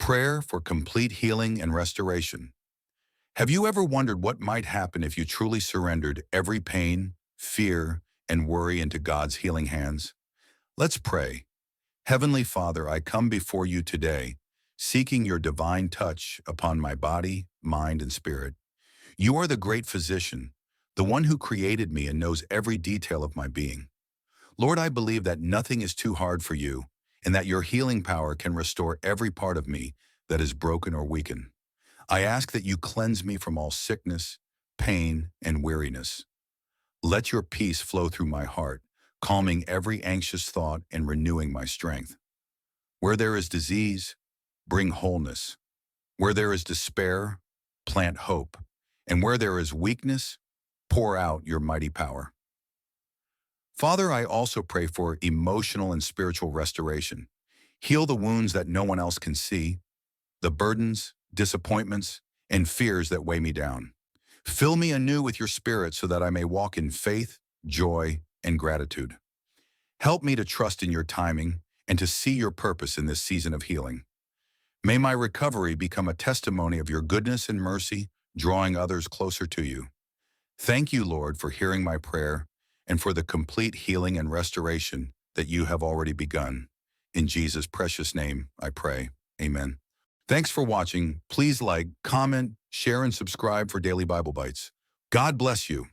Prayer for complete healing and restoration. Have you ever wondered what might happen if you truly surrendered every pain, fear, and worry into God's healing hands? Let's pray. Heavenly Father, I come before you today, seeking your divine touch upon my body, mind, and spirit. You are the great physician, the one who created me and knows every detail of my being. Lord, I believe that nothing is too hard for you, and that your healing power can restore every part of me that is broken or weakened. I ask that you cleanse me from all sickness, pain, and weariness. Let your peace flow through my heart, calming every anxious thought and renewing my strength. Where there is disease, bring wholeness. Where there is despair, plant hope. And where there is weakness, pour out your mighty power. Father, I also pray for emotional and spiritual restoration. Heal the wounds that no one else can see, the burdens, disappointments, and fears that weigh me down. Fill me anew with your spirit so that I may walk in faith, joy, and gratitude. Help me to trust in your timing and to see your purpose in this season of healing. May my recovery become a testimony of your goodness and mercy, drawing others closer to you. Thank you, Lord, for hearing my prayer and for the complete healing and restoration that you have already begun. In Jesus' precious name, I pray. Amen. Thanks for watching. Please like, comment, share, and subscribe for daily Bible Bites. God bless you.